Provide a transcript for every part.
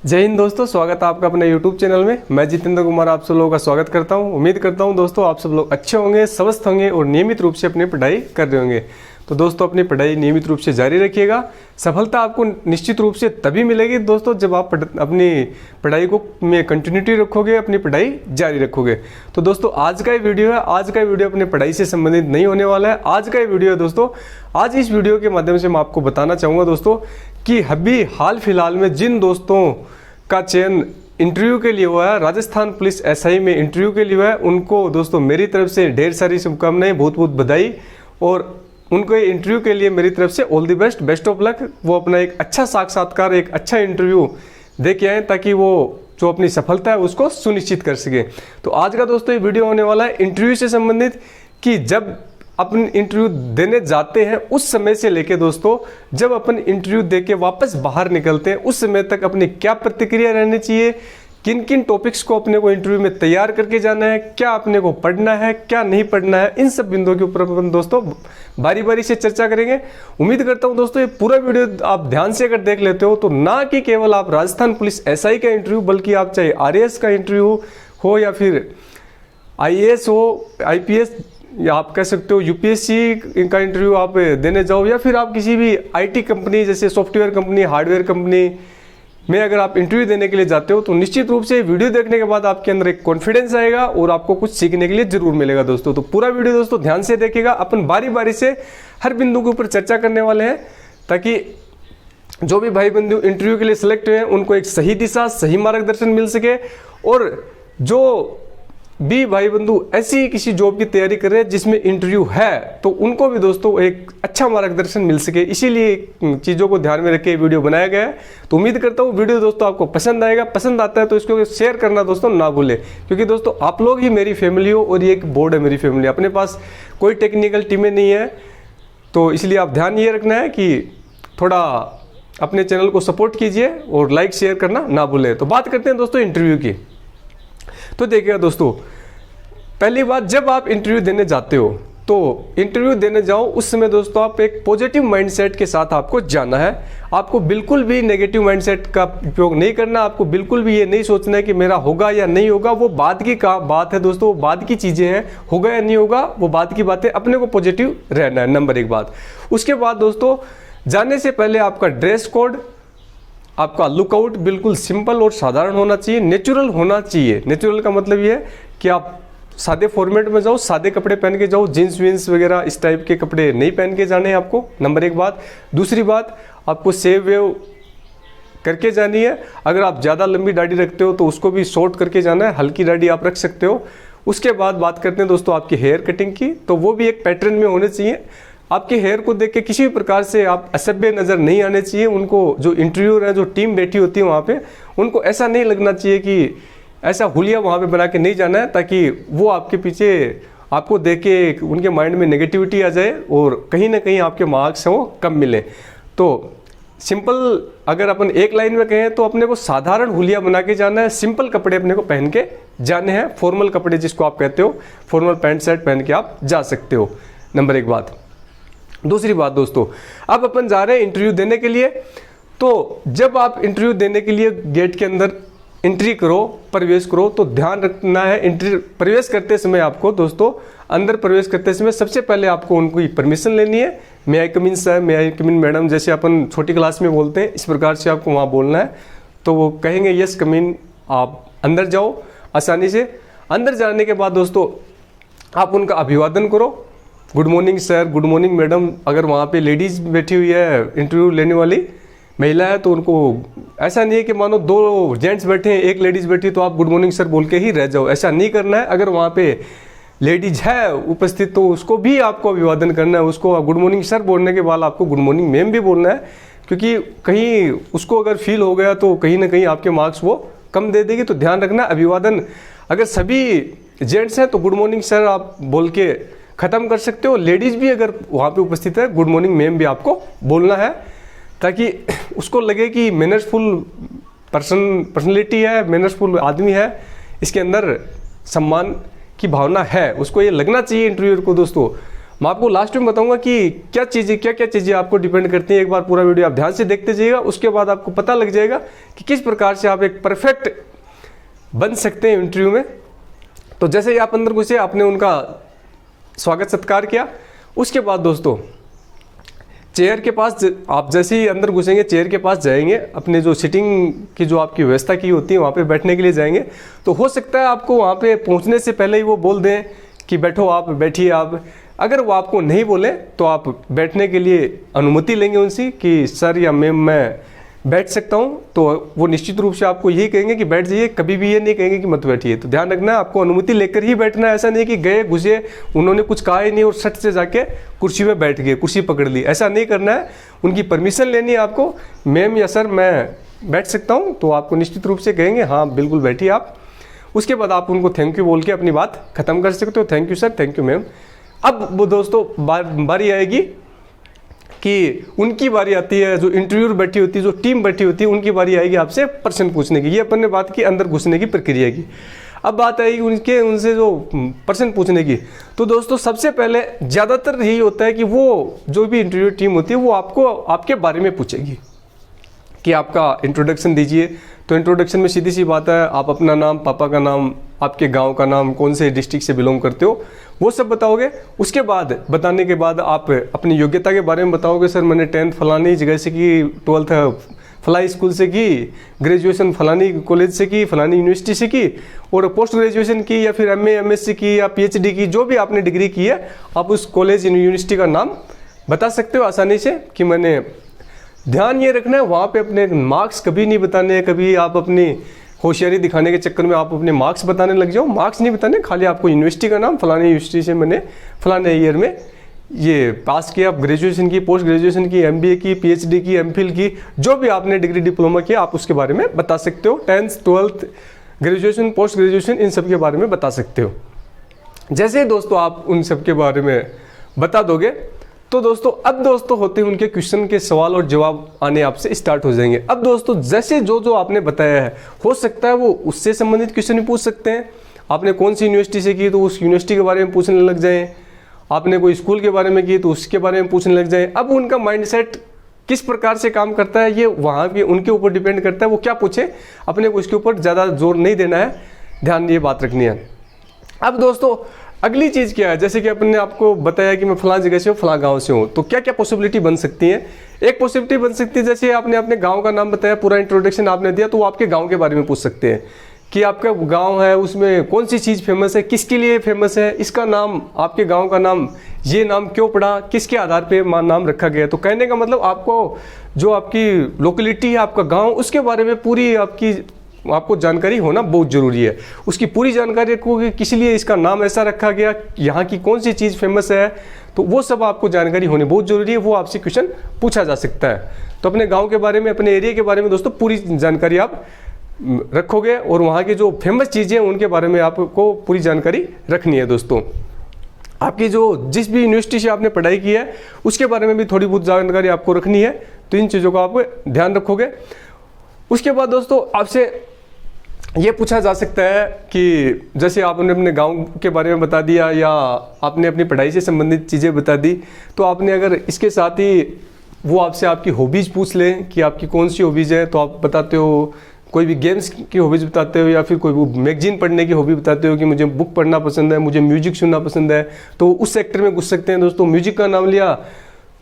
जय हिंद दोस्तों, स्वागत है आपका अपने YouTube चैनल में। मैं जितेंद्र कुमार आप सब लोगों का स्वागत करता हूं। उम्मीद करता हूं दोस्तों आप सब लोग अच्छे होंगे, स्वस्थ होंगे और नियमित रूप से अपनी पढ़ाई कर रहे होंगे। तो दोस्तों अपनी पढ़ाई नियमित रूप से जारी रखिएगा। सफलता आपको निश्चित रूप से तभी मिलेगी दोस्तों जब आप अपनी पढ़ाई को में कंटिन्यूटी रखोगे, अपनी पढ़ाई जारी रखोगे। तो दोस्तों आज का ये वीडियो है, आज का वीडियो अपनी पढ़ाई से संबंधित नहीं होने वाला है। आज का ये वीडियो है दोस्तों, आज इस वीडियो के माध्यम से मैं आपको बताना चाहूँगा दोस्तों कि अभी हाल फिलहाल में जिन दोस्तों का चयन इंटरव्यू के लिए हुआ है, राजस्थान पुलिस एसआई में इंटरव्यू के लिए हुआ है, उनको दोस्तों मेरी तरफ से ढेर सारी शुभकामनाएं, बहुत बहुत बधाई और उनको इंटरव्यू के लिए मेरी तरफ से all the best, best of luck. वो अपना एक अच्छा साक्षात्कार, एक अच्छा इंटरव्यू दे के आए ताकि वो जो अपनी सफलता है उसको सुनिश्चित कर सके। तो आज का दोस्तों ये वीडियो होने वाला है इंटरव्यू से संबंधित कि जब अपन इंटरव्यू देने जाते हैं उस समय से लेके दोस्तों जब अपन इंटरव्यू देके वापस बाहर निकलते हैं उस समय तक अपनी क्या प्रतिक्रिया रहनी चाहिए, किन किन टॉपिक्स को अपने को इंटरव्यू में तैयार करके जाना है, क्या अपने को पढ़ना है, क्या नहीं पढ़ना है, इन सब बिंदुओं के ऊपर अपन दोस्तों बारी बारी से चर्चा करेंगे। उम्मीद करता हूं दोस्तों ये पूरा वीडियो आप ध्यान से अगर देख लेते हो तो ना कि केवल आप राजस्थान पुलिस एसआई का इंटरव्यू, बल्कि आप चाहे आरएएस का इंटरव्यू हो या फिर आईएएस हो, आईपीएस या आप कह सकते हो यूपीएससी का इंटरव्यू आप देने जाओ, या फिर आप किसी भी आईटी कंपनी जैसे सॉफ्टवेयर कंपनी, हार्डवेयर कंपनी में अगर आप इंटरव्यू देने के लिए जाते हो तो निश्चित रूप से वीडियो देखने के बाद आपके अंदर एक कॉन्फिडेंस आएगा और आपको कुछ सीखने के लिए जरूर मिलेगा दोस्तों। तो पूरा वीडियो दोस्तों ध्यान से देखिएगा, अपन बारी बारी से हर बिंदु के ऊपर चर्चा करने वाले हैं ताकि जो भी भाई बंधु इंटरव्यू के लिए सिलेक्ट हुए हैं उनको एक सही दिशा, सही मार्गदर्शन मिल सके, और जो भी भाई बंधु ऐसी किसी जॉब की तैयारी कर रहे हैं जिसमें इंटरव्यू है तो उनको भी दोस्तों एक अच्छा मार्गदर्शन मिल सके, इसीलिए चीज़ों को ध्यान में रख के वीडियो बनाया गया है। तो उम्मीद करता हूँ वीडियो दोस्तों आपको पसंद आएगा। पसंद आता है तो इसको शेयर करना दोस्तों ना भूलें, क्योंकि दोस्तों आप लोग ही मेरी फैमिली हो और ये एक बोर्ड है मेरी फैमिली। अपने पास कोई टेक्निकल टीमें नहीं है, तो इसलिए आप ध्यान ये रखना है कि थोड़ा अपने चैनल को सपोर्ट कीजिए और लाइक शेयर करना ना भूलें। तो बात करते हैं दोस्तों इंटरव्यू की। तो देखिएगा दोस्तों, पहली बात, जब आप इंटरव्यू देने जाते हो तो इंटरव्यू देने जाओ उस समय दोस्तों आप एक पॉजिटिव माइंडसेट के साथ आपको जाना है। आपको बिल्कुल भी नेगेटिव माइंडसेट का उपयोग नहीं करना। आपको बिल्कुल भी ये नहीं सोचना है कि मेरा होगा या नहीं होगा, वो बाद की बात है दोस्तों, वो बाद की चीज़ें हैं। होगा या नहीं होगा वो बाद की बात है, अपने को पॉजिटिव रहना है, नंबर एक बात। उसके बाद दोस्तों जाने से पहले आपका ड्रेस कोड, आपका लुकआउट बिल्कुल सिंपल और साधारण होना चाहिए, नेचुरल होना चाहिए। नेचुरल का मतलब ये है कि आप सादे फॉर्मेट में जाओ, सादे कपड़े पहन के जाओ, जीन्स वीन्स वगैरह इस टाइप के कपड़े नहीं पहन के जाने हैं आपको, नंबर एक बात। दूसरी बात, आपको सेव वेव करके जानी है। अगर आप ज़्यादा लंबी दाढ़ी रखते हो तो उसको भी शॉर्ट करके जाना है, हल्की दाढ़ी आप रख सकते हो। उसके बाद बात करते हैं दोस्तों आपकी हेयर कटिंग की, तो वो भी एक पैटर्न में होने चाहिए। आपके हेयर को देख के किसी भी प्रकार से आप असभ्य नज़र नहीं आने चाहिए। उनको जो इंटरव्यूअर है, जो टीम बैठी होती है वहाँ पे, उनको ऐसा नहीं लगना चाहिए कि ऐसा हुलिया वहाँ पे बना के नहीं जाना है, ताकि वो आपके पीछे आपको देख के उनके माइंड में नेगेटिविटी आ जाए और कहीं ना कहीं आपके मार्क्स हैं वो कम मिले। तो सिंपल अगर अपन एक लाइन में कहें तो अपने को साधारण हुलिया बना के जाना है, सिंपल कपड़े अपने को पहन के जाने हैं, फॉर्मल कपड़े जिसको आप कहते हो, फॉर्मल पैंट शर्ट पहन के आप जा सकते हो, नंबर एक बात। दूसरी बात दोस्तों, अब अपन जा रहे हैं इंटरव्यू देने के लिए। तो जब आप इंटरव्यू देने के लिए गेट के अंदर एंट्री करो, प्रवेश करो, तो ध्यान रखना है एंट्री प्रवेश करते समय आपको दोस्तों, अंदर प्रवेश करते समय सबसे पहले आपको उनकी परमिशन लेनी है। मे आई कम इन सर, मे आई कम इन मैडम, जैसे अपन छोटी क्लास में बोलते हैं, इस प्रकार से आपको वहाँ बोलना है। तो वो कहेंगे यस कम इन, आप अंदर जाओ आसानी से। अंदर जाने के बाद दोस्तों आप उनका अभिवादन करो, good morning sir, good morning madam. अगर वहाँ पे लेडीज़ बैठी हुई है, इंटरव्यू लेने वाली महिला है, तो उनको ऐसा नहीं है कि मानो दो जेंट्स बैठे हैं, एक लेडीज़ बैठी, तो आप गुड मॉर्निंग सर बोल के ही रह जाओ, ऐसा नहीं करना है। अगर वहाँ पे लेडीज है उपस्थित तो उसको भी आपको अभिवादन करना है। उसको गुड मॉर्निंग सर बोलने के बाद आपको गुड मॉर्निंग मैम भी बोलना है, क्योंकि कहीं उसको अगर फील हो गया तो कहीं ना कहीं आपके मार्क्स वो कम दे देगी। तो ध्यान रखना, अभिवादन अगर सभी जेंट्स हैं तो गुड मॉर्निंग सर आप बोल के ख़त्म कर सकते हो। लेडीज़ भी अगर वहाँ पे उपस्थित है, गुड मॉर्निंग मैम भी आपको बोलना है, ताकि उसको लगे कि मैनर्सफुल पर्सनैलिटी है, मैनर्सफुल आदमी है, इसके अंदर सम्मान की भावना है, उसको ये लगना चाहिए इंटरव्यूअर को दोस्तों। मैं आपको लास्ट में बताऊंगा कि क्या क्या चीज़ें आपको डिपेंड करती हैं। एक बार पूरा वीडियो आप ध्यान से देखते जाइएगा, उसके बाद आपको पता लग जाएगा कि किस प्रकार से आप एक परफेक्ट बन सकते हैं इंटरव्यू में। तो जैसे ही आप अंदर घुसे, आपने उनका स्वागत सत्कार किया, उसके बाद दोस्तों चेयर के पास आप जैसे ही अंदर घुसेंगे, चेयर के पास जाएंगे, अपने जो सिटिंग की जो आपकी व्यवस्था की होती है वहाँ पे बैठने के लिए जाएंगे। तो हो सकता है आपको वहाँ पे पहुँचने से पहले ही वो बोल दें कि बैठो, आप बैठिए आप। अगर वो आपको नहीं बोले तो आप बैठने के लिए अनुमति लेंगे उनसे कि सर या मैम मैं बैठ सकता हूँ, तो वो निश्चित रूप से आपको यही कहेंगे कि बैठ जाइए, कभी भी ये नहीं कहेंगे कि मत बैठिए। तो ध्यान रखना है, आपको अनुमति लेकर ही बैठना है। ऐसा नहीं कि गए घुसे, उन्होंने कुछ कहा ही नहीं और सट से जाके कुर्सी में बैठ गए, कुर्सी पकड़ ली, ऐसा नहीं करना है। उनकी परमिशन लेनी है आपको, मैम या सर मैं बैठ सकता हूँ, तो आपको निश्चित रूप से कहेंगे हाँ बिल्कुल बैठिए आप। उसके बाद आप उनको थैंक यू बोल के अपनी बात खत्म कर सकते हो, thank you sir, thank you ma'am. अब वो दोस्तों बारी आएगी कि उनकी बारी आती है, जो इंटरव्यूअर बैठी होती है, जो टीम बैठी होती है, उनकी बारी आएगी आपसे प्रश्न पूछने की। ये अपन ने बात की अंदर घुसने की प्रक्रिया की। अब बात आएगी उनसे जो प्रश्न पूछने की। तो दोस्तों सबसे पहले ज़्यादातर यही होता है कि वो जो भी इंटरव्यू टीम होती है वो आपको आपके बारे में पूछेगी कि आपका इंट्रोडक्शन दीजिए। तो इंट्रोडक्शन में सीधी सी बात है, आप अपना नाम, पापा का नाम, आपके गांव का नाम, कौन से डिस्ट्रिक्ट से बिलोंग करते हो, वो सब बताओगे। उसके बाद बताने के बाद आप अपनी योग्यता के बारे में बताओगे। सर मैंने 10th फलानी जगह से की, 12th फलाई स्कूल से की, ग्रेजुएशन फलानी कॉलेज से की, फलानी यूनिवर्सिटी से की, और पोस्ट ग्रेजुएशन की या फिर MA MSc की या PhD की, जो भी आपने डिग्री की है आप उस कॉलेज यूनिवर्सिटी का नाम बता सकते हो आसानी से। कि मैंने ध्यान ये रखना है वहाँ पे अपने मार्क्स कभी नहीं बताने हैं। कभी आप अपनी होशियारी दिखाने के चक्कर में आप अपने मार्क्स बताने लग जाओ, मार्क्स नहीं बताने, खाली आपको यूनिवर्सिटी का नाम, फलानी यूनिवर्सिटी से मैंने फलाने ईयर में ये पास किया, आप ग्रेजुएशन की, पोस्ट ग्रेजुएशन की, MBA की, PhD की, MPhil की, जो भी आपने डिग्री डिप्लोमा किया आप उसके बारे में बता सकते हो। 10th 12th graduation, post graduation, इन सब के बारे में बता सकते हो। जैसे ही दोस्तों आप उन सब के बारे में बता दोगे तो दोस्तों अब दोस्तों होते हैं उनके क्वेश्चन के सवाल और जवाब आने आपसे स्टार्ट हो जाएंगे। अब दोस्तों जैसे जो आपने बताया है, हो सकता है वो उससे संबंधित क्वेश्चन भी पूछ सकते हैं। आपने कौन सी यूनिवर्सिटी से की तो उस यूनिवर्सिटी के बारे में पूछने लग जाएं, आपने कोई स्कूल के बारे में की तो उसके बारे में पूछने लग जाएं। अब उनका माइंडसेट किस प्रकार से काम करता है ये वहाँ के उनके ऊपर डिपेंड करता है, वो क्या पूछे। अपने को इसके ऊपर ज़्यादा जोर नहीं देना है, ध्यान ये बात रखनी है। अब दोस्तों अगली चीज़ क्या है, जैसे कि अपन ने आपको बताया कि मैं फलां जगह से हूँ, फलां गांव से हूँ, तो क्या क्या पॉसिबिलिटी बन सकती है। एक पॉसिबिलिटी बन सकती है, जैसे आपने अपने गांव का नाम बताया, पूरा इंट्रोडक्शन आपने दिया, तो वो आपके गांव के बारे में पूछ सकते हैं कि आपका गांव है, उसमें कौन सी चीज़ फेमस है, किसके लिए फेमस है, इसका नाम, आपके गाँव का नाम, ये नाम क्यों पड़ा, किसके आधार पर नाम रखा गया। तो कहने का मतलब आपको जो आपकी लोकेलिटी है, आपका गाँव, उसके बारे में पूरी आपको जानकारी होना बहुत ज़रूरी है। उसकी पूरी जानकारी रखोगे, किस लिए इसका नाम ऐसा रखा गया, यहाँ की कौन सी चीज़ फेमस है, तो वो सब आपको जानकारी होनी बहुत ज़रूरी है। वो आपसे क्वेश्चन पूछा जा सकता है। तो अपने गांव के बारे में, अपने एरिया के बारे में दोस्तों पूरी जानकारी आप रखोगे और वहाँ की जो फेमस चीज़ें हैं उनके बारे में आपको पूरी जानकारी रखनी है। दोस्तों आपकी जो जिस भी यूनिवर्सिटी से आपने पढ़ाई की है उसके बारे में भी थोड़ी बहुत जानकारी आपको रखनी है। तो इन चीज़ों का आप ध्यान रखोगे। उसके बाद दोस्तों आपसे ये पूछा जा सकता है कि जैसे आपने अपने गांव के बारे में बता दिया या आपने अपनी पढ़ाई से संबंधित चीज़ें बता दी, तो आपने अगर इसके साथ ही वो आपसे आपकी हॉबीज़ पूछ लें कि आपकी कौन सी हॉबीज़ है, तो आप बताते हो कोई भी गेम्स की हॉबीज़ बताते हो या फिर कोई मैगजीन पढ़ने की हॉबी बताते हो कि मुझे बुक पढ़ना पसंद है, मुझे म्यूजिक सुनना पसंद है, तो उस सेक्टर में घुस सकते हैं। दोस्तों म्यूजिक का नाम लिया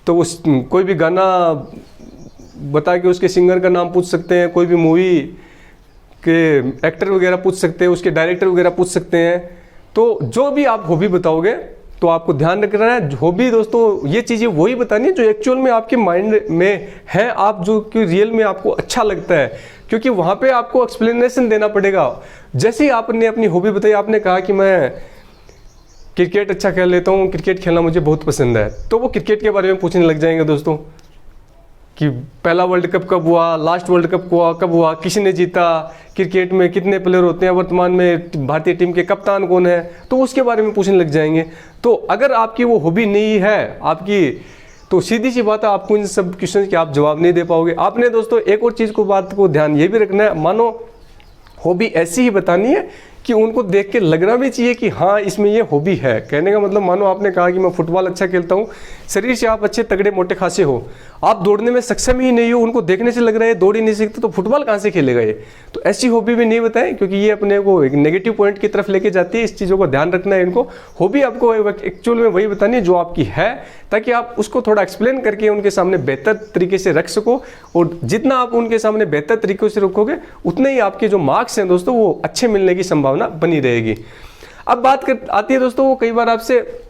तो उस कोई भी गाना बता के उसके सिंगर का नाम पूछ सकते हैं, कोई भी मूवी के एक्टर वगैरह पूछ सकते हैं, उसके डायरेक्टर वगैरह पूछ सकते हैं। तो जो भी आप हॉबी बताओगे तो आपको ध्यान रखना है, हॉबी दोस्तों ये चीज़ें वही बतानी है जो एक्चुअल में आपके माइंड में है, आप जो कि रियल में आपको अच्छा लगता है, क्योंकि वहाँ पे आपको एक्सप्लेनेशन देना पड़ेगा। जैसे ही आपने अपनी हॉबी बताई, आपने कहा कि मैं क्रिकेट अच्छा खेल लेता हूँ, क्रिकेट खेलना मुझे बहुत पसंद है, तो वो क्रिकेट के बारे में पूछने लग जाएंगे दोस्तों कि पहला वर्ल्ड कप कब हुआ, लास्ट वर्ल्ड कप कब हुआ, किसने जीता, क्रिकेट में कितने प्लेयर होते हैं, वर्तमान में भारतीय टीम के कप्तान कौन है, तो उसके बारे में पूछने लग जाएंगे। तो अगर आपकी वो हॉबी नहीं है आपकी, तो सीधी सी बात है आपको इन सब क्वेश्चन के आप जवाब नहीं दे पाओगे। आपने दोस्तों एक और चीज़ को बात को ध्यान ये भी रखना है, मानो हॉबी ऐसी ही बतानी है कि उनको देख के लगना भी चाहिए कि हाँ इसमें ये हॉबी है। कहने का मतलब, मानो आपने कहा कि मैं फुटबॉल अच्छा खेलता हूँ, शरीर से आप अच्छे तगड़े मोटे खासे हो, आप दौड़ने में सक्षम ही नहीं हो, उनको देखने से लग रहा है दौड़ ही नहीं सकते, तो फुटबॉल कहाँ से खेलेगा ये। तो ऐसी हॉबी भी नहीं बताएं, क्योंकि ये अपने को एक नेगेटिव पॉइंट की तरफ लेके जाती है। इस चीज़ों को ध्यान रखना है इनको। हॉबी आपको एक्चुअल में वही बतानी है जो आपकी है, ताकि आप उसको थोड़ा एक्सप्लेन करके उनके सामने बेहतर तरीके से रख सको। और जितना आप उनके सामने बेहतर तरीके से रखोगे, उतने ही आपके जो मार्क्स हैं दोस्तों वो अच्छे मिलने की संभावना बनी रहेगी। अब बात आती है दोस्तों, वो कई बार आपसे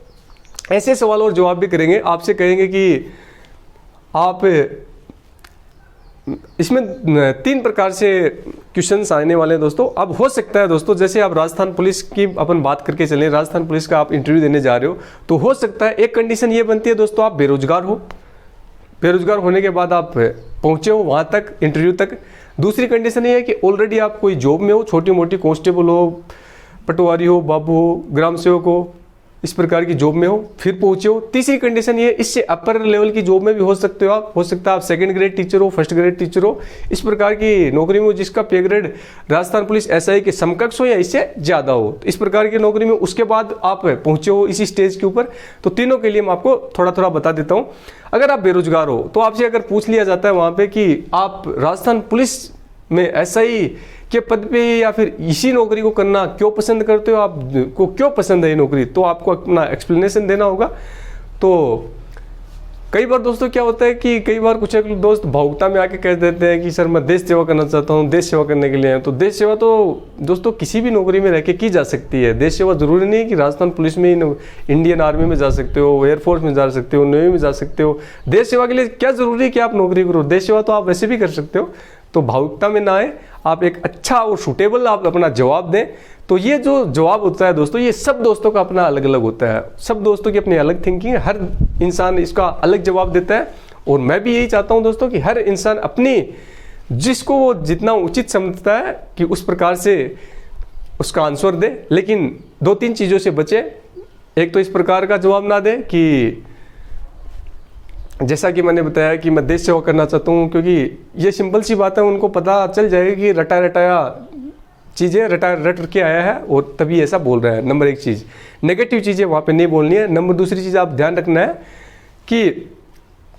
ऐसे सवाल और जवाब भी करेंगे, आपसे कहेंगे कि आप इसमें 3 प्रकार से क्वेश्चंस आने वाले हैं दोस्तों। अब हो सकता है दोस्तों, जैसे आप राजस्थान पुलिस की अपन बात करके चलें, राजस्थान पुलिस का आप इंटरव्यू देने जा रहे हो, तो हो सकता है एक कंडीशन ये बनती है दोस्तों, आप बेरोजगार हो, बेरोजगार होने के बाद आप पहुंचे हो वहां तक, इंटरव्यू तक। दूसरी कंडीशन ये है कि ऑलरेडी आप कोई जॉब में हो, छोटी मोटी कांस्टेबल हो, पटवारी हो, बाबू हो, ग्राम सेवक हो, इस प्रकार की जॉब में हो, फिर पहुंचे हो। तीसरी कंडीशन ये, इससे अपर लेवल की जॉब में भी हो सकते हो आप, हो सकता है आप 2nd ग्रेड टीचर हो, 1st ग्रेड टीचर हो, इस प्रकार की नौकरी में हो जिसका पे ग्रेड राजस्थान पुलिस एसआई के समकक्ष हो या इससे ज्यादा हो, तो इस प्रकार की नौकरी में उसके बाद आप पहुंचे हो इसी स्टेज के ऊपर। तो तीनों के लिए मैं आपको थोड़ा थोड़ा बता देता हूं। अगर आप बेरोजगार हो तो आपसे अगर पूछ लिया जाता है वहां पे कि आप राजस्थान पुलिस में एसआई के पद पे या फिर इसी नौकरी को करना क्यों पसंद करते हो, आपको क्यों पसंद है ये नौकरी, तो आपको अपना एक्सप्लेनेशन देना होगा। तो कई बार दोस्तों क्या होता है कि कई बार कुछ एक दोस्त भावुकता में आके कह देते हैं कि सर मैं देश सेवा करना चाहता हूँ, देश सेवा करने के लिए। तो देश सेवा तो दोस्तों किसी भी नौकरी में रह के की जा सकती है। देश सेवा जरूरी नहीं है कि राजस्थान पुलिस में ही, इंडियन आर्मी में जा सकते हो, एयरफोर्स में जा सकते हो, नेवी में जा सकते हो। देश सेवा के लिए क्या जरूरी है कि आप नौकरी करो, देश सेवा तो आप वैसे भी कर सकते हो। तो भावुकता में ना आए, आप एक अच्छा और सूटेबल आप अपना जवाब दें। तो ये जो जवाब होता है दोस्तों, ये सब दोस्तों का अपना अलग अलग होता है, सब दोस्तों की अपनी अलग थिंकिंग है, हर इंसान इसका अलग जवाब देता है। और मैं भी यही चाहता हूं दोस्तों कि हर इंसान अपनी, जिसको वो जितना उचित समझता है कि उस प्रकार से उसका आंसर दे, लेकिन 2-3 चीज़ों से बचे। एक तो इस प्रकार का जवाब ना दे कि जैसा कि मैंने बताया कि मैं देश सेवा करना चाहता हूँ, क्योंकि ये सिंपल सी बात है, उनको पता चल जाएगा कि रटा रटाया चीज़ें रट के आया है और तभी ऐसा बोल रहा है। नंबर 1 चीज़, नेगेटिव चीज़ें वहाँ पे नहीं बोलनी है। नंबर दूसरी चीज़ आप ध्यान रखना है कि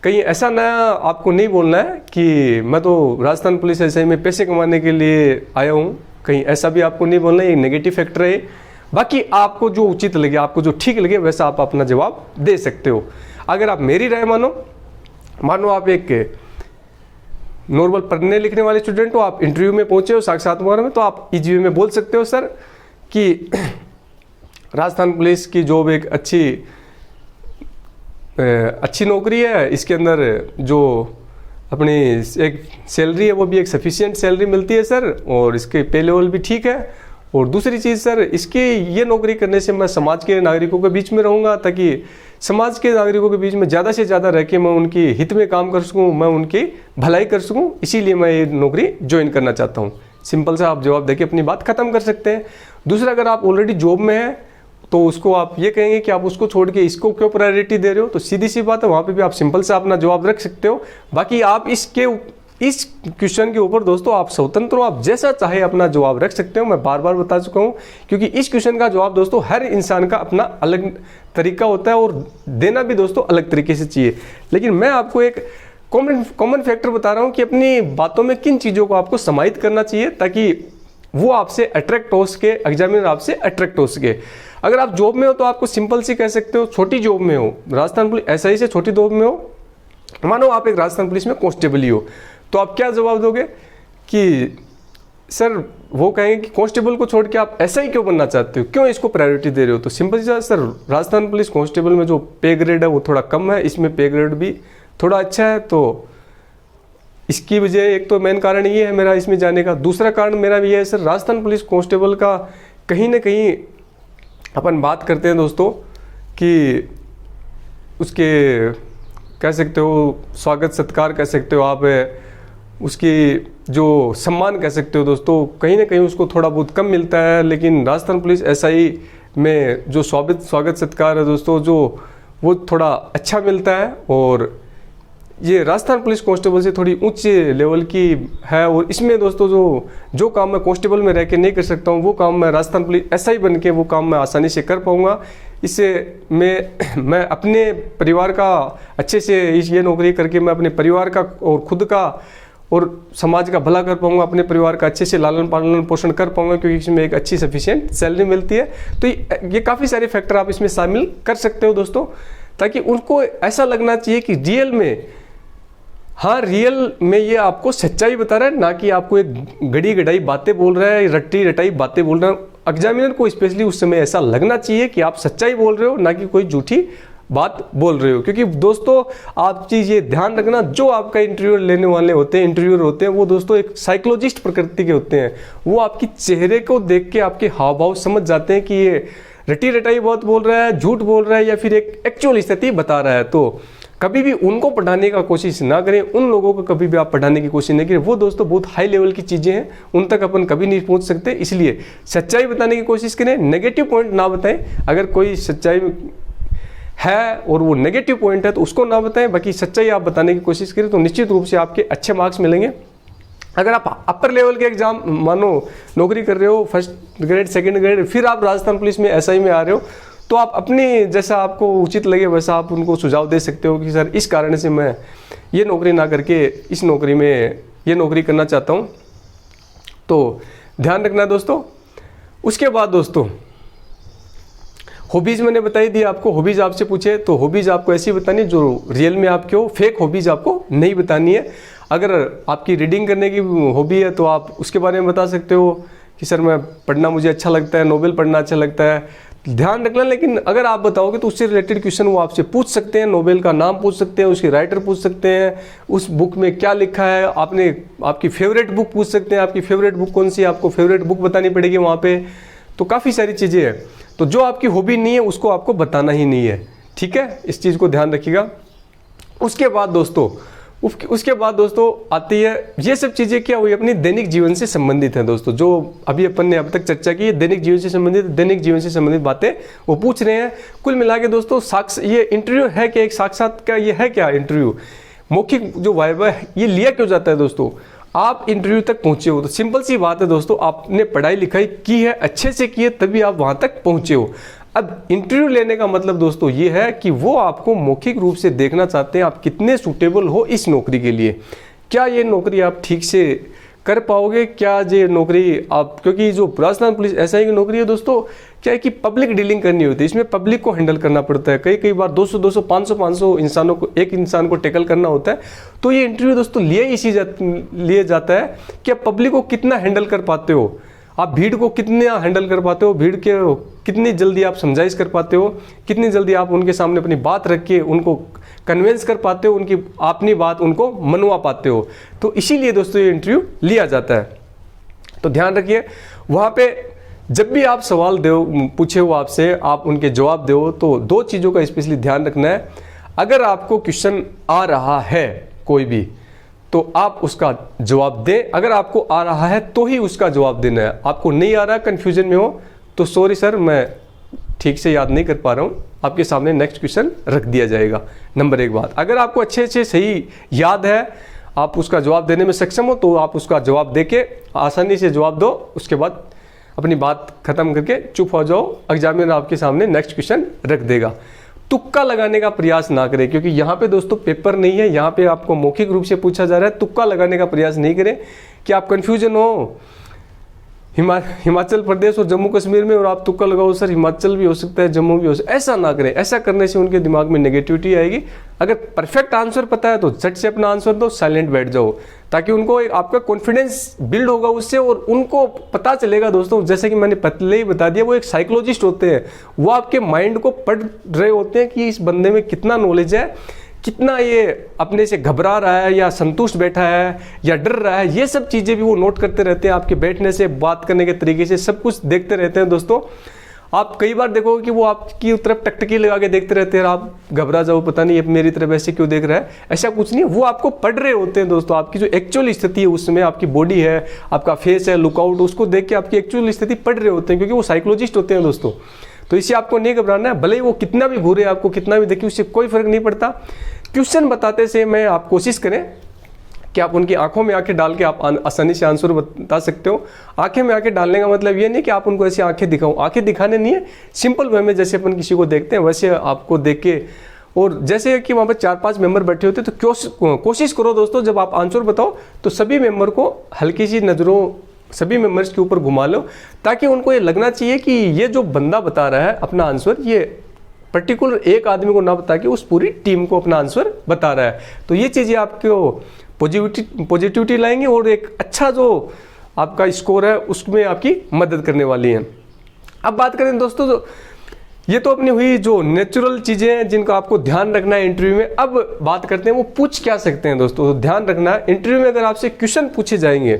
कहीं ऐसा ना आपको नहीं बोलना है कि मैं तो राजस्थान पुलिस ऐसे में पैसे कमाने के लिए आया हूँ, कहीं ऐसा भी आपको नहीं बोलना है। ये नेगेटिव फैक्टर है। बाकी आपको जो उचित लगे, आपको जो ठीक लगे, वैसा आप अपना जवाब दे सकते हो। अगर आप मेरी राय मानो आप एक नॉर्मल पढ़ने लिखने वाले स्टूडेंट हो, आप इंटरव्यू में पहुंचे हो साक्षात्कार में, तो आप इस वे में बोल सकते हो सर कि राजस्थान पुलिस की जॉब एक अच्छी नौकरी है, इसके अंदर जो अपनी एक सैलरी है वो भी एक सफिशिएंट सैलरी मिलती है सर, और इसके पे लेवल भी ठीक है। और दूसरी चीज़ सर, इसके ये नौकरी करने से मैं समाज के नागरिकों के बीच में रहूँगा, ताकि समाज के नागरिकों के बीच में ज़्यादा से ज़्यादा रह के मैं उनके हित में काम कर सकूँ, मैं उनकी भलाई कर सकूँ, इसीलिए मैं ये नौकरी ज्वाइन करना चाहता हूँ। सिंपल सा आप जवाब देके अपनी बात खत्म कर सकते हैं। दूसरा, अगर आप ऑलरेडी जॉब में हैं तो उसको आप ये कहेंगे कि आप उसको छोड़ के इसको क्यों प्रायोरिटी दे रहे हो, तो सीधी सी बात है, वहाँ पे भी आप सिंपल सा अपना जवाब रख सकते हो। बाकी आप इस क्वेश्चन के ऊपर दोस्तों आप स्वतंत्र हो, आप जैसा चाहे अपना जवाब रख सकते हो। मैं बार बार बता चुका हूँ, क्योंकि इस क्वेश्चन का जवाब दोस्तों हर इंसान का अपना अलग तरीका होता है और देना भी दोस्तों अलग तरीके से चाहिए। लेकिन मैं आपको एक कॉमन फैक्टर बता रहा हूँ कि अपनी बातों में किन चीज़ों को आपको समाहित करना चाहिए, ताकि वो आपसे अट्रैक्ट हो सके, एग्जामिनर आपसे अट्रैक्ट हो सके। अगर आप जॉब में हो तो आपको सिंपल सी कह सकते हो, छोटी जॉब में हो, राजस्थान पुलिस एसआई से छोटी जॉब में हो, मानो आप एक राजस्थान पुलिस में कांस्टेबल ही हो, तो आप क्या जवाब दोगे कि सर, वो कहेंगे कि कांस्टेबल को छोड़ के आप एसआई क्यों बनना चाहते हो, क्यों इसको प्रायोरिटी दे रहे हो। तो सिंपल सी सर, राजस्थान पुलिस कांस्टेबल में जो पे ग्रेड है वो थोड़ा कम है, इसमें पे ग्रेड भी थोड़ा अच्छा है, तो इसकी वजह एक तो मेन कारण ये है मेरा इसमें जाने का। दूसरा कारण मेरा भी है सर, राजस्थान पुलिस कांस्टेबल का कहीं ना कहीं अपन बात करते हैं दोस्तों कि उसके कह सकते हो स्वागत सत्कार कह सकते हो आप, उसकी जो सम्मान कह सकते हो दोस्तों, कहीं ना कहीं उसको थोड़ा बहुत कम मिलता है। लेकिन राजस्थान पुलिस एसआई में जो स्वागत सत्कार है दोस्तों, जो वो थोड़ा अच्छा मिलता है। और ये राजस्थान पुलिस कांस्टेबल से थोड़ी उच्च लेवल की है, और इसमें दोस्तों जो काम मैं कांस्टेबल में रह के नहीं कर सकता हूँ, वो काम मैं राजस्थान पुलिस एसआई बन के वो काम मैं आसानी से कर पाऊँगा। इससे मैं अपने परिवार का अच्छे से ये नौकरी करके मैं अपने परिवार का और खुद का और समाज का भला कर पाऊंगा, अपने परिवार का अच्छे से लालन पालन पोषण कर पाऊंगा, क्योंकि इसमें एक अच्छी सफिशिएंट सैलरी मिलती है। तो ये काफ़ी सारे फैक्टर आप इसमें शामिल कर सकते हो दोस्तों, ताकि उनको ऐसा लगना चाहिए कि रियल में, हाँ रियल में ये आपको सच्चाई बता रहा है, ना कि आपको एक गड़ी गड़ाई बातें बोल रहा है, रट्टी रटाई बातें बोल रहा है। एग्जामिनर को स्पेशली उस समय ऐसा लगना चाहिए कि आप सच्चाई बोल रहे हो, ना कि कोई झूठी बात बोल रहे हो। क्योंकि दोस्तों आप चीज़ ये ध्यान रखना, जो आपका इंटरव्यू लेने वाले होते हैं, इंटरव्यूअर होते हैं, वो दोस्तों एक साइकोलॉजिस्ट प्रकृति के होते हैं। वो आपकी चेहरे को देख के आपके हाव भाव समझ जाते हैं कि ये रटी रटाई बात बोल रहा है, झूठ बोल रहा है, या फिर एक एक्चुअल स्थिति बता रहा है। तो कभी भी उनको पढ़ाने का कोशिश ना करें, उन लोगों को कभी भी आप पढ़ाने की कोशिश नहीं करें। वो दोस्तों बहुत हाई लेवल की चीज़ें हैं, उन तक अपन कभी नहीं पहुंच सकते। इसलिए सच्चाई बताने की कोशिश करें, नेगेटिव पॉइंट ना बताएं। अगर कोई सच्चाई है और वो नेगेटिव पॉइंट है तो उसको ना बताएं, बाकी सच्चाई आप बताने की कोशिश करें, तो निश्चित रूप से आपके अच्छे मार्क्स मिलेंगे। अगर आप अपर लेवल के एग्जाम मानो नौकरी कर रहे हो, फर्स्ट ग्रेड सेकंड ग्रेड, फिर आप राजस्थान पुलिस में एसआई में आ रहे हो, तो आप अपनी जैसा आपको उचित लगे वैसा आप उनको सुझाव दे सकते हो कि सर इस कारण से मैं ये नौकरी ना करके इस नौकरी में ये नौकरी करना चाहता हूँ। तो ध्यान रखना दोस्तों। उसके बाद दोस्तों हॉबीज़ मैंने बताई दी आपको। हॉबीज़ आपसे पूछे तो हॉबीज़ आपको ऐसी बतानी जो रियल में आपके हो, फेक हॉबीज़ आपको नहीं बतानी है। अगर आपकी रीडिंग करने की हॉबी है तो आप उसके बारे में बता सकते हो कि सर मैं पढ़ना मुझे अच्छा लगता है, नोवेल पढ़ना अच्छा लगता है, ध्यान रखना। लेकिन अगर आप बताओगे तो उससे रिलेटेड क्वेश्चन वो आपसे पूछ सकते हैं। नोवेल का नाम पूछ सकते हैं, उसके राइटर पूछ सकते हैं, उस बुक में क्या लिखा है, आपकी फेवरेट बुक पूछ सकते हैं, आपकी फेवरेट बुक कौन सी है, आपको फेवरेट बुक बतानी पड़ेगी वहाँ पे। तो काफ़ी सारी चीज़ें हैं। तो जो आपकी हॉबी नहीं है उसको आपको बताना ही नहीं है, ठीक है, इस चीज़ को ध्यान रखिएगा। उसके बाद दोस्तों आती है, ये सब चीज़ें क्या हुई अपनी दैनिक जीवन से संबंधित हैं दोस्तों। जो अभी अपन ने अब तक चर्चा की है दैनिक जीवन से संबंधित बातें वो पूछ रहे हैं। कुल मिला के दोस्तों ये इंटरव्यू है क्या, एक साक्षात का ये है क्या इंटरव्यू, मौखिक जो वाइवा है ये लिया क्यों जाता है दोस्तों। आप इंटरव्यू तक पहुंचे हो तो सिंपल सी बात है दोस्तों, आपने पढ़ाई लिखाई की है, अच्छे से की है, तभी आप वहां तक पहुंचे हो। अब इंटरव्यू लेने का मतलब दोस्तों ये है कि वो आपको मौखिक रूप से देखना चाहते हैं आप कितने सूटेबल हो इस नौकरी के लिए। क्या ये नौकरी आप ठीक से कर पाओगे, क्या ये नौकरी आप, क्योंकि जो राजस्थान पुलिस एसआई की नौकरी है दोस्तों, क्या है कि पब्लिक डीलिंग करनी होती है, इसमें पब्लिक को हैंडल करना पड़ता है। कई बार 200 500 इंसानों को, एक इंसान को टैकल करना होता है। तो ये इंटरव्यू दोस्तों लिए जाता है कि आप पब्लिक को कितना हैंडल कर पाते हो, आप भीड़ को कितना हैंडल कर पाते हो, भीड़ के कितनी जल्दी आप समझाइश कर पाते हो, कितनी जल्दी आप उनके सामने अपनी बात रख के उनको कन्विंस कर पाते हो, उनकी अपनी बात उनको मनवा पाते हो। तो इसीलिए दोस्तों ये इंटरव्यू लिया जाता है। तो ध्यान रखिए, वहाँ पे जब भी आप सवाल पूछे हो आपसे, आप उनके जवाब दो, तो दो चीज़ों का स्पेशली ध्यान रखना है। अगर आपको क्वेश्चन आ रहा है कोई भी तो आप उसका जवाब दें, अगर आपको आ रहा है तो ही उसका जवाब देना है। आपको नहीं आ रहा, कन्फ्यूजन में हो तो सॉरी सर मैं ठीक से याद नहीं कर पा रहा हूँ, आपके सामने नेक्स्ट क्वेश्चन रख दिया जाएगा। नंबर एक बात, अगर आपको अच्छे सही याद है, आप उसका जवाब देने में सक्षम हो, तो आप उसका जवाब देके आसानी से जवाब दो, उसके बाद अपनी बात खत्म करके चुप हो जाओ, एग्जामिनर आपके सामने नेक्स्ट क्वेश्चन रख देगा। तुक्का लगाने का प्रयास ना करें, क्योंकि यहाँ पे दोस्तों पेपर नहीं है, यहाँ पे आपको मौखिक रूप से पूछा जा रहा है। तुक्का लगाने का प्रयास नहीं करें कि आप कंफ्यूजन हो हिमाचल प्रदेश और जम्मू कश्मीर में और आप तुक्का लगाओ सर हिमाचल भी हो सकता है, जम्मू भी हो सकता है। ऐसा ना करें, ऐसा करने से उनके दिमाग में नेगेटिविटी आएगी। अगर परफेक्ट आंसर पता है तो झट से अपना आंसर दो, साइलेंट बैठ जाओ, ताकि उनको आपका कॉन्फिडेंस बिल्ड होगा उससे, और उनको पता चलेगा दोस्तों, जैसे कि मैंने पहले ही बता दिया, वो एक साइकोलॉजिस्ट होते हैं, वो आपके माइंड को पढ़ रहे होते हैं कि इस बंदे में कितना नॉलेज है, कितना ये अपने से घबरा रहा है या संतुष्ट बैठा है या डर रहा है। ये सब चीज़ें भी वो नोट करते रहते हैं, आपके बैठने से, बात करने के तरीके से, सब कुछ देखते रहते हैं दोस्तों। आप कई बार देखोगे कि वो आपकी तरफ टकटकी लगा के देखते रहते हैं, आप घबरा जाओ, पता नहीं ये मेरी तरफ ऐसे क्यों देख रहा है। ऐसा कुछ नहीं, वो आपको पढ़ रहे होते हैं दोस्तों। आपकी जो एक्चुअल स्थिति है उसमें, आपकी बॉडी है, आपका फेस है, लुकआउट, उसको देख के आपकी एक्चुअल स्थिति पढ़ रहे होते हैं, क्योंकि वो साइकोलॉजिस्ट होते हैं दोस्तों। तो इससे आपको नहीं घबराना है, भले ही वो कितना भी घूरे, आपको कितना भी देखे, उससे कोई फर्क नहीं पड़ता। क्वेश्चन बताते से मैं आप कोशिश करें कि आप उनकी आंखों में आंखें डाल के आप आसानी से आंसर बता सकते हो। आंखें में आंखें डालने का मतलब ये नहीं कि आप उनको ऐसी आंखें दिखाओ, आंखें दिखाने नहीं है, सिंपल वे में जैसे अपन किसी को देखते हैं वैसे आपको देख के, और जैसे कि वहाँ पर 4-5 मेंबर बैठे होते हैं तो कोशिश करो दोस्तों जब आप आंसर बताओ तो सभी मेंबर को हल्की सी नज़रों सभी मेंबर्स के ऊपर घुमा लो, ताकि उनको ये लगना चाहिए कि ये जो बंदा बता रहा है अपना आंसर, ये पर्टिकुलर एक आदमी को ना बता के उस पूरी टीम को अपना आंसर बता रहा है। तो ये चीज़ें आपको पॉजिटिविटी लाएंगे और एक अच्छा जो आपका स्कोर है उसमें आपकी मदद करने वाली हैं। अब बात करें दोस्तों, जो ये तो अपनी हुई जो नेचुरल चीज़ें हैं जिनको आपको ध्यान रखना है इंटरव्यू में। अब बात करते हैं वो पूछ क्या सकते हैं दोस्तों। तो ध्यान रखना है इंटरव्यू में अगर आपसे क्वेश्चन पूछे जाएंगे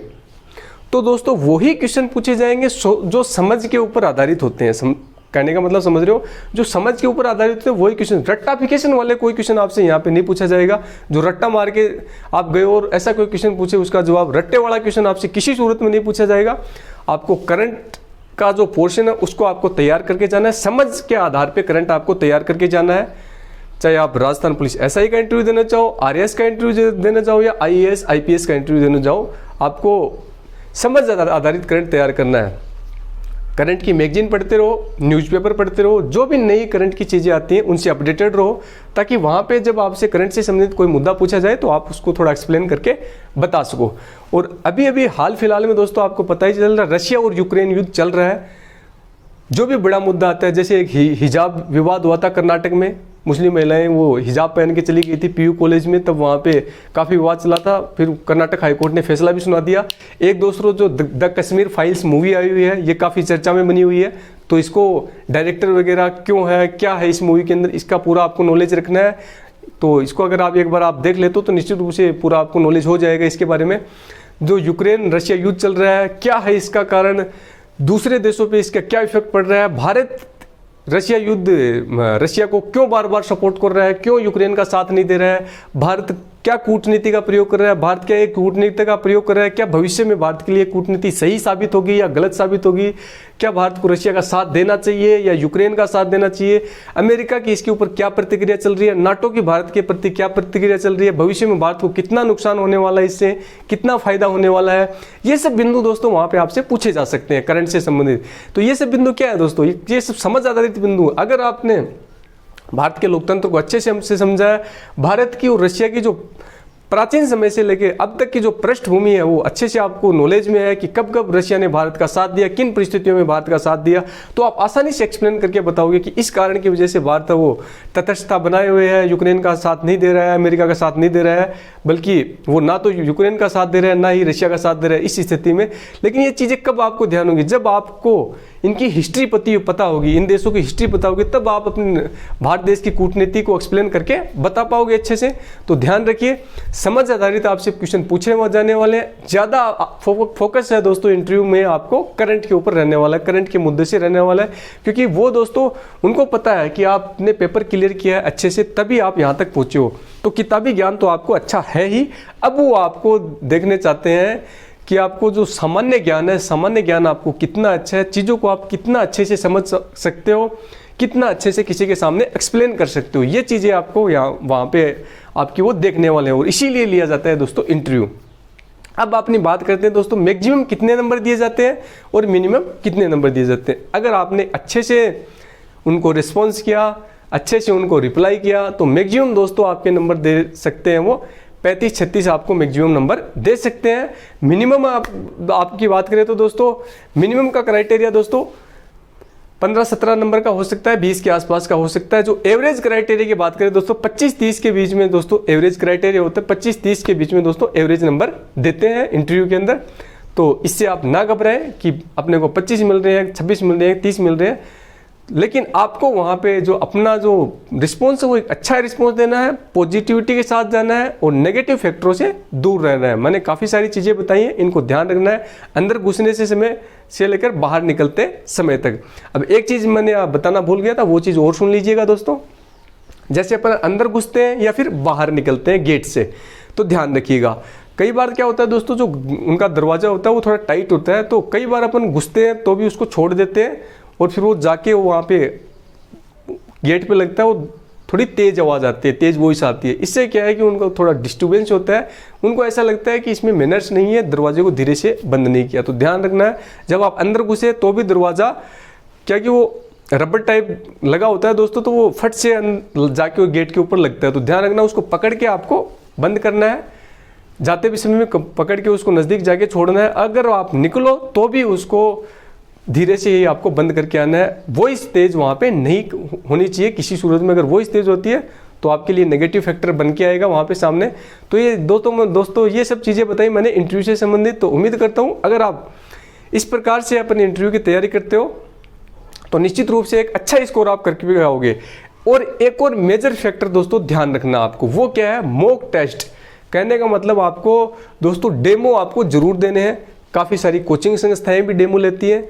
तो दोस्तों वही क्वेश्चन पूछे जाएंगे जो समझ के ऊपर आधारित होते हैं। कहने का मतलब समझ रहे हो, जो समझ के ऊपर आधारित होते हैं वही क्वेश्चन। रट्टाफिकेशन वाले कोई क्वेश्चन आपसे यहाँ पे नहीं पूछा जाएगा, जो रट्टा मार के आप गए और ऐसा कोई क्वेश्चन पूछे उसका जवाब रट्टे वाला क्वेश्चन आपसे किसी सूरत में नहीं पूछा जाएगा। आपको करंट का जो पोर्शन है उसको आपको तैयार करके जाना है, समझ के आधार पर करंट आपको तैयार करके जाना है। चाहे आप राजस्थान पुलिस SI का इंटरव्यू देना चाहो, RAS का इंटरव्यू देना चाहो या IAS IPS का इंटरव्यू देना चाहो, आपको समझ आधारित करंट तैयार करना है। करंट की मैगजीन पढ़ते रहो, न्यूज़पेपर पढ़ते रहो, जो भी नई करंट की चीज़ें आती हैं उनसे अपडेटेड रहो, ताकि वहाँ पे जब आपसे करंट से संबंधित कोई मुद्दा पूछा जाए तो आप उसको थोड़ा एक्सप्लेन करके बता सको। और अभी अभी हाल फिलहाल में दोस्तों आपको पता ही चल रहा है रशिया और यूक्रेन युद्ध चल रहा है। जो भी बड़ा मुद्दा आता है, जैसे एक हिजाब विवाद हुआ था कर्नाटक में, मुस्लिम महिलाएं वो हिजाब पहन के चली गई थी PU कॉलेज में, तब वहाँ पे काफ़ी विवाद चला था। फिर कर्नाटक हाईकोर्ट ने फैसला भी सुना दिया। एक दूसरों जो द कश्मीर फाइल्स मूवी आई हुई है, ये काफ़ी चर्चा में बनी हुई है, तो इसको डायरेक्टर वगैरह क्यों है, क्या है इस मूवी के अंदर, इसका पूरा आपको नॉलेज रखना है। तो इसको अगर आप एक बार आप देख लेते हो तो निश्चित रूप से पूरा आपको नॉलेज हो जाएगा इसके बारे में। जो यूक्रेन रशिया युद्ध चल रहा है, क्या है इसका कारण, दूसरे देशों पे इसका क्या इफेक्ट पड़ रहा है, भारत रशिया युद्ध रशिया को क्यों बार बार सपोर्ट कर रहा है, क्यों यूक्रेन का साथ नहीं दे रहा है, भारत क्या कूटनीति का प्रयोग कर रहा है, भारत क्या एक कूटनीति का प्रयोग कर रहा है, क्या भविष्य में भारत के लिए कूटनीति सही साबित होगी या गलत साबित होगी, क्या भारत को रशिया का साथ देना चाहिए या यूक्रेन का साथ देना चाहिए, अमेरिका की इसके ऊपर क्या प्रतिक्रिया चल रही है, नाटो की भारत के प्रति क्या प्रतिक्रिया चल रही है, भविष्य में भारत को कितना नुकसान होने वाला है, इससे कितना फायदा होने वाला है। ये सब बिंदु दोस्तों वहाँ पे आपसे पूछे जा सकते हैं करंट से संबंधित। तो ये सब बिंदु क्या है दोस्तों, ये सब समझ आधारित बिंदु। अगर आपने भारत के लोकतंत्र को अच्छे से हमसे समझा है, भारत की और रशिया की जो प्राचीन समय से लेके अब तक की जो पृष्ठभूमि है वो अच्छे से आपको नॉलेज में है कि कब कब रशिया ने भारत का साथ दिया, किन परिस्थितियों में भारत का साथ दिया, तो आप आसानी से एक्सप्लेन करके बताओगे कि इस कारण की वजह से भारत वो तटस्थता बनाए हुए है, यूक्रेन का साथ नहीं दे रहा है, अमेरिका का साथ नहीं दे रहा है, बल्कि वो ना तो यूक्रेन का साथ दे रहा है ना ही रशिया का साथ दे रहा है इस स्थिति में। लेकिन ये चीज़ें कब आपको ध्यान होगी, जब आपको इनकी हिस्ट्री पता होगी, इन देशों की हिस्ट्री पता होगी, तब आप अपने भारत देश की कूटनीति को एक्सप्लेन करके बता पाओगे अच्छे से। तो ध्यान रखिए, समझ आधारित आपसे क्वेश्चन पूछे जाने वाले हैं। ज़्यादा फोकस है दोस्तों इंटरव्यू में आपको करंट के ऊपर रहने वाला है, करंट के मुद्दे से रहने वाला है, क्योंकि वो दोस्तों उनको पता है कि आपने पेपर क्लियर किया है अच्छे से तभी आप यहाँ तक पहुँचे हो। तो किताबी ज्ञान तो आपको अच्छा है ही, अब वो आपको देखने चाहते हैं कि आपको जो सामान्य ज्ञान है, सामान्य ज्ञान आपको कितना अच्छा है, चीज़ों को आप कितना अच्छे से समझ सकते हो, कितना अच्छे से किसी के सामने एक्सप्लेन कर सकते हो। ये चीज़ें आपको यहाँ वहाँ पे आपकी वो देखने वाले हैं और इसीलिए लिया जाता है दोस्तों इंटरव्यू। अब अपनी बात करते हैं दोस्तों मैक्सिमम कितने नंबर दिए जाते हैं और मिनिमम कितने नंबर दिए जाते हैं। अगर आपने अच्छे से उनको रिस्पॉन्स किया, अच्छे से उनको रिप्लाई किया, तो मैक्सिमम दोस्तों आपके नंबर दे सकते हैं वो 35-36 आपको मैक्सिमम नंबर दे सकते हैं। मिनिमम आपकी बात करें तो दोस्तों मिनिमम का क्राइटेरिया दोस्तों 15-17 नंबर का हो सकता है, 20 के आसपास का हो सकता है। जो एवरेज क्राइटेरिया की बात करें दोस्तों 25-30 के बीच में दोस्तों एवरेज क्राइटेरिया होता है, 25-30 के बीच में दोस्तों एवरेज नंबर देते हैं इंटरव्यू के अंदर। तो इससे आप ना घबराएं कि अपने को 25 मिल रहे हैं, 26 मिल रहे हैं, 30 मिल रहे हैं, लेकिन आपको वहाँ पे जो अपना जो रिस्पॉन्स है वो एक अच्छा रिस्पॉन्स देना है, पॉजिटिविटी के साथ जाना है और नेगेटिव फैक्टरों से दूर रहना है। मैंने काफ़ी सारी चीज़ें बताई हैं, इनको ध्यान रखना है अंदर घुसने से समय से लेकर बाहर निकलते समय तक। अब एक चीज़ मैंने बताना भूल गया था, वो चीज़ और सुन लीजिएगा दोस्तों। जैसे अपन अंदर घुसते हैं या फिर बाहर निकलते हैं गेट से, तो ध्यान रखिएगा। कई बार क्या होता है दोस्तों, जो उनका दरवाज़ा होता है वो थोड़ा टाइट होता है, तो कई बार अपन घुसते हैं तो भी उसको छोड़ देते हैं और फिर वो जाके वहाँ पे गेट पे लगता है, वो थोड़ी तेज आवाज़ आती है, तेज वॉइस आती है। इससे क्या है कि उनको थोड़ा डिस्टर्बेंस होता है, उनको ऐसा लगता है कि इसमें मैनर्स नहीं है, दरवाजे को धीरे से बंद नहीं किया। तो ध्यान रखना है जब आप अंदर घुसे तो भी दरवाज़ा, क्या कि वो रबर टाइप लगा होता है दोस्तों, तो वो फट से जाके वो गेट के ऊपर लगता है। तो ध्यान रखना, उसको पकड़ के आपको बंद करना है, जाते भी समय में पकड़ के उसको नज़दीक जाके छोड़ना है। अगर आप निकलो तो भी उसको धीरे से ही आपको बंद करके आना है। वॉइस तेज वहाँ पे नहीं होनी चाहिए किसी सूरत में। अगर वॉइस तेज होती है तो आपके लिए नेगेटिव फैक्टर बन के आएगा वहाँ पे सामने। तो ये दोस्तों ये सब चीज़ें बताई मैंने इंटरव्यू से संबंधित। तो उम्मीद करता हूँ अगर आप इस प्रकार से अपने इंटरव्यू की तैयारी करते हो तो निश्चित रूप से एक अच्छा स्कोर आप करके भी आओगे। और एक और मेजर फैक्टर दोस्तों ध्यान रखना आपको, वो क्या है, मॉक टेस्ट। कहने का मतलब आपको दोस्तों डेमो आपको जरूर देने हैं। काफ़ी सारी कोचिंग संस्थाएं भी डेमो लेती हैं।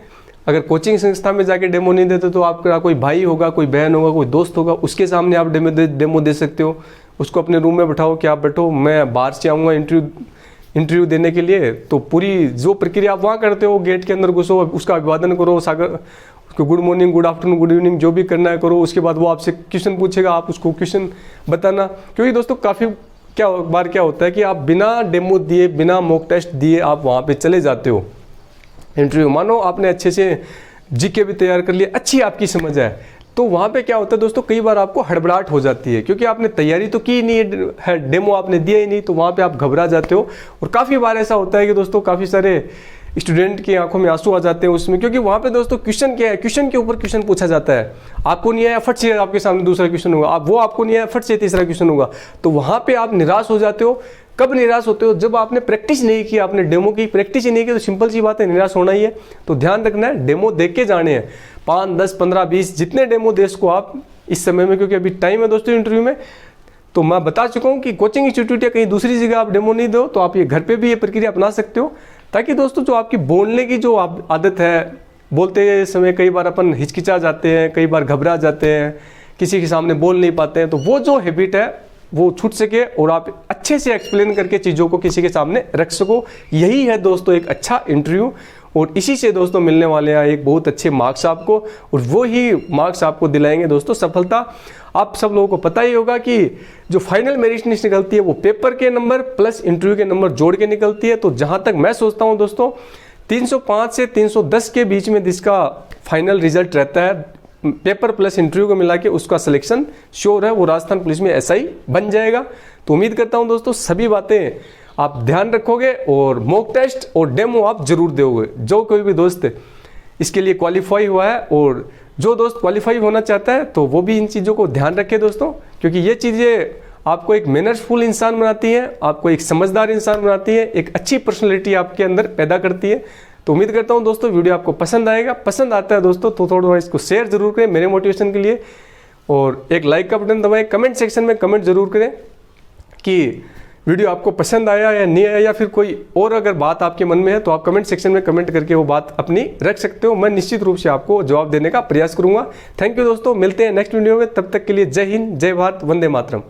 अगर कोचिंग संस्था में जाके डेमो नहीं देते तो आपका कोई भाई होगा, कोई बहन होगा, कोई दोस्त होगा, उसके सामने आप डेमो दे सकते हो। उसको अपने रूम में बैठाओ कि आप बैठो, मैं बाहर से आऊँगा इंटरव्यू देने के लिए। तो पूरी जो प्रक्रिया आप वहाँ करते हो, गेट के अंदर घुसो, उसका अभिवादन करो, उसको good morning, good afternoon, good evening जो भी करना है करो। उसके बाद वो आपसे क्वेश्चन पूछेगा, आप उसको क्वेश्चन बताना। क्योंकि दोस्तों काफ़ी क्या होता है कि आप बिना डेमो दिए, बिना मॉक टेस्ट दिए आप वहाँ पे चले जाते हो इंटरव्यू। मानो आपने अच्छे से जीके भी तैयार कर लिया, अच्छी आपकी समझ है, तो वहाँ पे क्या होता है दोस्तों, कई बार आपको हड़बड़ाहट हो जाती है क्योंकि आपने तैयारी तो की नहीं है, डेमो आपने दिया ही नहीं, तो वहाँ पे आप घबरा जाते हो। और काफ़ी बार ऐसा होता है कि दोस्तों काफ़ी सारे स्टूडेंट की आंखों में आंसू आ जाते हैं उसमें, क्योंकि वहाँ पे दोस्तों क्वेश्चन क्या है, क्वेश्चन के ऊपर क्वेश्चन पूछा जाता है। आपको नहीं आया, फट से आपके सामने दूसरा क्वेश्चन होगा, आपको नहीं आया, फट से तीसरा क्वेश्चन होगा। तो वहाँ पे आप निराश हो जाते हो। कब निराश होते हो, जब आपने प्रैक्टिस नहीं की, आपने डेमो की प्रैक्टिस ही नहीं की, तो सिंपल सी बात है, निराश होना ही है। तो ध्यान रखना है, डेमो देख के जाने हैं, 5, 10, 15, 20 जितने डेमो दे इसको आप इस समय में, क्योंकि अभी टाइम है दोस्तों इंटरव्यू में। तो मैं बता चुका हूँ कि कोचिंग इंस्टीट्यूट या कहीं दूसरी जगह आप डेमो नहीं दो, तो आप ये घर पे भी ये प्रक्रिया अपना सकते हो, ताकि दोस्तों जो आपकी बोलने की जो आदत है, बोलते समय कई बार अपन हिचकिचा जाते हैं, कई बार घबरा जाते हैं, किसी के सामने बोल नहीं पाते हैं, तो वो जो हैबिट है वो छूट सके और आप अच्छे से एक्सप्लेन करके चीज़ों को किसी के सामने रख सको। यही है दोस्तों एक अच्छा इंटरव्यू, और इसी से दोस्तों मिलने वाले हैं एक बहुत अच्छे मार्क्स आपको, और वो ही मार्क्स आपको दिलाएंगे दोस्तों सफलता। आप सब लोगों को पता ही होगा कि जो फाइनल मेरिट लिस्ट निकलती है वो पेपर के नंबर प्लस इंटरव्यू के नंबर जोड़ के निकलती है। तो जहाँ तक मैं सोचता हूँ दोस्तों 305 से 310 के बीच में जिसका फाइनल रिजल्ट रहता है, पेपर प्लस इंटरव्यू को मिला के उसका सिलेक्शन श्योर है, वो राजस्थान पुलिस में एसआई बन जाएगा। तो उम्मीद करता हूं दोस्तों सभी बातें आप ध्यान रखोगे और मॉक टेस्ट और डेमो आप जरूर दोगे। जो कोई भी दोस्त इसके लिए क्वालिफाई हुआ है और जो दोस्त क्वालिफाई होना चाहता है तो वो भी इन चीज़ों को ध्यान रखे दोस्तों, क्योंकि ये चीज़ें आपको एक मैनर्सफुल इंसान बनाती हैं, आपको एक समझदार इंसान बनाती है, एक अच्छी पर्सनैलिटी आपके अंदर पैदा करती है। तो उम्मीद करता हूं दोस्तों वीडियो आपको पसंद आएगा। पसंद आता है दोस्तों तो थोड़ा इसको शेयर जरूर करें मेरे मोटिवेशन के लिए, और एक लाइक का बटन दबाएं। कमेंट सेक्शन में कमेंट जरूर करें कि वीडियो आपको पसंद आया या नहीं आया, या फिर कोई और अगर बात आपके मन में है तो आप कमेंट सेक्शन में कमेंट करके वो बात अपनी रख सकते हो। मैं निश्चित रूप से आपको जवाब देने का प्रयास करूंगा। थैंक यू दोस्तों, मिलते हैं नेक्स्ट वीडियो में। तब तक के लिए जय हिंद, जय भारत, वंदे मातरम।